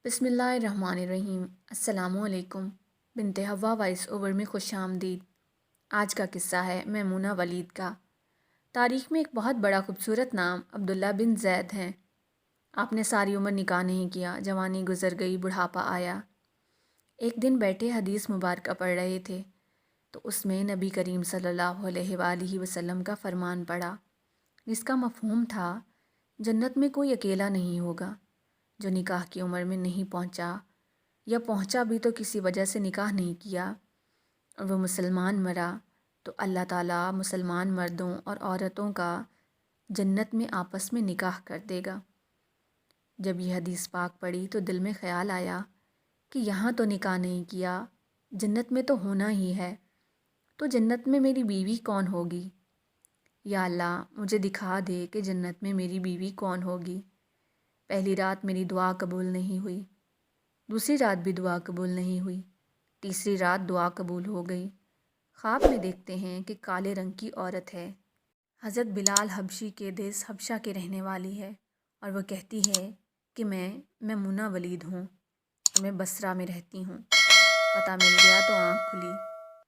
بسم اللہ الرحمن الرحیم۔ السلام علیکم۔ بنت حوا وائس اوور میں خوش آمدید۔ آج کا قصہ ہے میمونہ ولید کا۔ تاریخ میں ایک بہت بڑا خوبصورت نام عبداللہ بن زید ہے۔ آپ نے ساری عمر نکاح نہیں کیا، جوانی گزر گئی، بڑھاپا آیا۔ ایک دن بیٹھے حدیث مبارکہ پڑھ رہے تھے تو اس میں نبی کریم صلی اللہ علیہ وآلہ وسلم کا فرمان پڑھا، جس کا مفہوم تھا جنت میں کوئی اکیلا نہیں ہوگا جو نکاح کی عمر میں نہیں پہنچا، یا پہنچا بھی تو کسی وجہ سے نکاح نہیں کیا اور وہ مسلمان مرا، تو اللہ تعالیٰ مسلمان مردوں اور عورتوں کا جنت میں آپس میں نکاح کر دے گا۔ جب یہ حدیث پاک پڑھی تو دل میں خیال آیا کہ یہاں تو نکاح نہیں کیا، جنت میں تو ہونا ہی ہے، تو جنت میں میری بیوی کون ہوگی؟ یا اللہ مجھے دکھا دے کہ جنت میں میری بیوی کون ہوگی۔ پہلی رات میری دعا قبول نہیں ہوئی، دوسری رات بھی دعا قبول نہیں ہوئی، تیسری رات دعا قبول ہو گئی۔ خواب میں دیکھتے ہیں کہ کالے رنگ کی عورت ہے، حضرت بلال حبشی کے دیس حبشہ کے رہنے والی ہے، اور وہ کہتی ہے کہ میں میمونہ ولید ہوں اور میں بصرہ میں رہتی ہوں۔ پتہ مل گیا تو آنکھ کھلی۔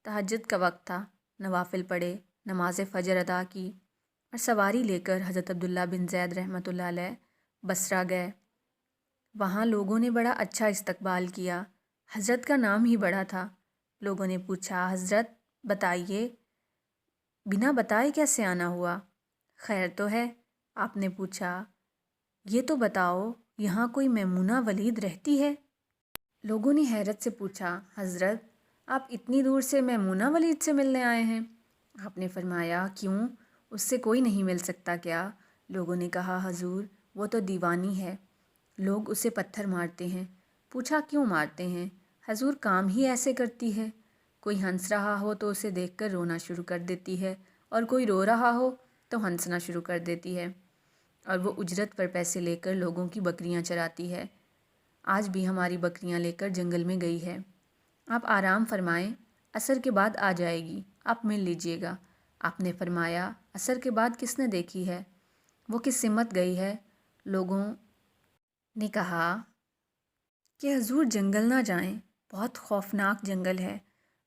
تہجد کا وقت تھا، نوافل پڑھے، نماز فجر ادا کی اور سواری لے کر حضرت عبداللہ بن زید رحمۃ اللہ علیہ بصرہ گئے۔ وہاں لوگوں نے بڑا اچھا استقبال کیا، حضرت کا نام ہی بڑا تھا۔ لوگوں نے پوچھا، حضرت بتائیے، بنا بتائے کیسے آنا ہوا؟ خیر تو ہے؟ آپ نے پوچھا، یہ تو بتاؤ یہاں کوئی میمونہ ولید رہتی ہے؟ لوگوں نے حیرت سے پوچھا، حضرت آپ اتنی دور سے میمونہ ولید سے ملنے آئے ہیں؟ آپ نے فرمایا، کیوں، اس سے کوئی نہیں مل سکتا کیا؟ لوگوں نے کہا، حضور وہ تو دیوانی ہے، لوگ اسے پتھر مارتے ہیں۔ پوچھا، کیوں مارتے ہیں؟ حضور کام ہی ایسے کرتی ہے، کوئی ہنس رہا ہو تو اسے دیکھ کر رونا شروع کر دیتی ہے، اور کوئی رو رہا ہو تو ہنسنا شروع کر دیتی ہے، اور وہ اجرت پر پیسے لے کر لوگوں کی بکریاں چراتی ہے۔ آج بھی ہماری بکریاں لے کر جنگل میں گئی ہے، آپ آرام فرمائیں، عصر کے بعد آ جائے گی، آپ مل لیجئے گا۔ آپ نے فرمایا، عصر کے بعد کس نے دیکھی ہے؟ وہ کس سمت گئی ہے؟ لوگوں نے کہا کہ حضور جنگل نہ جائیں، بہت خوفناک جنگل ہے۔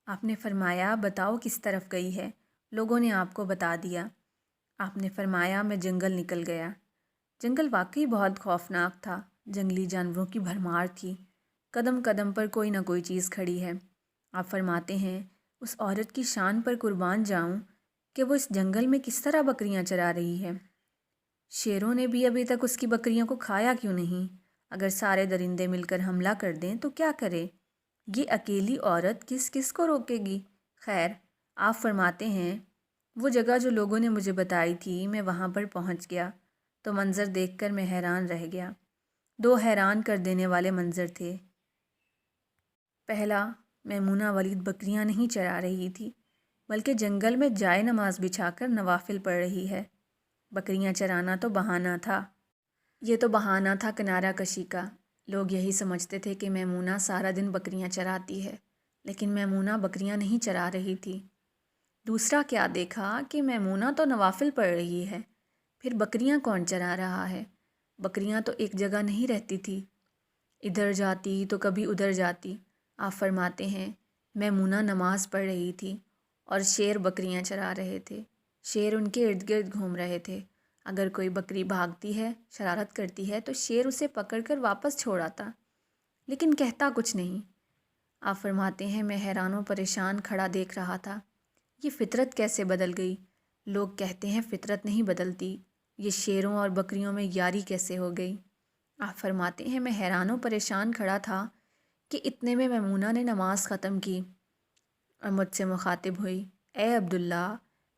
آپ نے فرمایا، بتاؤ کس طرف گئی ہے؟ لوگوں نے آپ کو بتا دیا۔ آپ نے فرمایا، میں جنگل نکل گیا۔ جنگل واقعی بہت خوفناک تھا، جنگلی جانوروں کی بھرمار تھی، قدم قدم پر کوئی نہ کوئی چیز کھڑی ہے۔ آپ فرماتے ہیں، اس عورت کی شان پر قربان جاؤں کہ وہ اس جنگل میں کس طرح بکریاں چرا رہی ہے۔ شیروں نے بھی ابھی تک اس کی بکریوں کو کھایا کیوں نہیں؟ اگر سارے درندے مل کر حملہ کر دیں تو کیا کرے؟ یہ اکیلی عورت کس کس کو روکے گی؟ خیر، آپ فرماتے ہیں، وہ جگہ جو لوگوں نے مجھے بتائی تھی، میں وہاں پر پہنچ گیا تو منظر دیکھ کر میں حیران رہ گیا۔ دو حیران کر دینے والے منظر تھے۔ پہلا، میمونہ ولید بکریاں نہیں چرا رہی تھی، بلکہ جنگل میں جائے نماز بچھا کر نوافل پڑھ رہی ہے۔ بکریاں چرانا تو بہانہ تھا، یہ تو بہانہ تھا کنارہ کشی کا۔ لوگ یہی سمجھتے تھے کہ میمونہ سارا دن بکریاں چراتی ہے، لیکن میمونہ بکریاں نہیں چرا رہی تھی۔ دوسرا کیا دیکھا کہ میمونہ تو نوافل پڑھ رہی ہے، پھر بکریاں کون چرا رہا ہے؟ بکریاں تو ایک جگہ نہیں رہتی تھی، ادھر جاتی تو کبھی ادھر جاتی۔ آپ فرماتے ہیں، میمونہ نماز پڑھ رہی تھی اور شیر بکریاں چرا رہے تھے، شیر ان کے ارد گرد گھوم رہے تھے۔ اگر کوئی بکری بھاگتی ہے، شرارت کرتی ہے، تو شیر اسے پکڑ کر واپس چھوڑ آتا، لیکن کہتا کچھ نہیں۔ آپ فرماتے ہیں، میں حیران و پریشان کھڑا دیکھ رہا تھا، یہ فطرت کیسے بدل گئی؟ لوگ کہتے ہیں فطرت نہیں بدلتی، یہ شیروں اور بکریوں میں یاری کیسے ہو گئی؟ آپ فرماتے ہیں، میں حیران و پریشان کھڑا تھا کہ اتنے میں میمونہ نے نماز ختم کی اور مجھ سے مخاطب ہوئی، اے عبداللہ،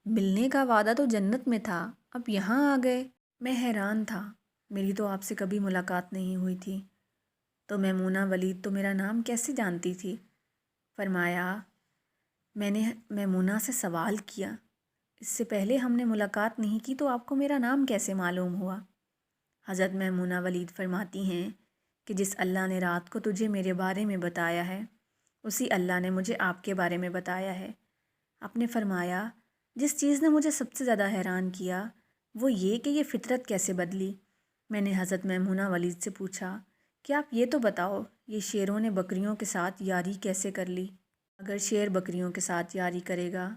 ملنے کا وعدہ تو جنت میں تھا، اب یہاں آ گئے۔ میں حیران تھا، میری تو آپ سے کبھی ملاقات نہیں ہوئی تھی، تو میمونہ ولید تو میرا نام کیسے جانتی تھی؟ فرمایا، میں نے میمونہ سے سوال کیا، اس سے پہلے ہم نے ملاقات نہیں کی تو آپ کو میرا نام کیسے معلوم ہوا؟ حضرت میمونہ ولید فرماتی ہیں کہ جس اللہ نے رات کو تجھے میرے بارے میں بتایا ہے، اسی اللہ نے مجھے آپ کے بارے میں بتایا ہے۔ آپ نے فرمایا، جس چیز نے مجھے سب سے زیادہ حیران کیا وہ یہ کہ یہ فطرت کیسے بدلی۔ میں نے حضرت میمونہ ولید سے پوچھا کہ آپ یہ تو بتاؤ یہ شیروں نے بکریوں کے ساتھ یاری کیسے کر لی؟ اگر شیر بکریوں کے ساتھ یاری کرے گا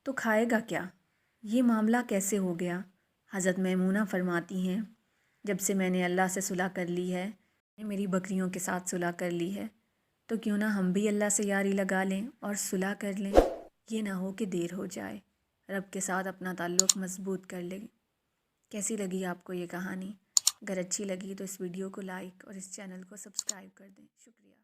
تو کھائے گا کیا؟ یہ معاملہ کیسے ہو گیا؟ حضرت میمونہ فرماتی ہیں جب سے میں نے اللہ سے صلح کر لی ہے، میری بکریوں کے ساتھ صلح کر لی ہے، تو کیوں نہ ہم بھی اللہ سے یاری لگا لیں اور صلح کر لیں، یہ نہ ہو کہ دیر ہو جائے، رب کے ساتھ اپنا تعلق مضبوط کر لیں۔ کیسی لگی آپ کو یہ کہانی؟ اگر اچھی لگی تو اس ویڈیو کو لائک اور اس چینل کو سبسکرائب کر دیں۔ شکریہ۔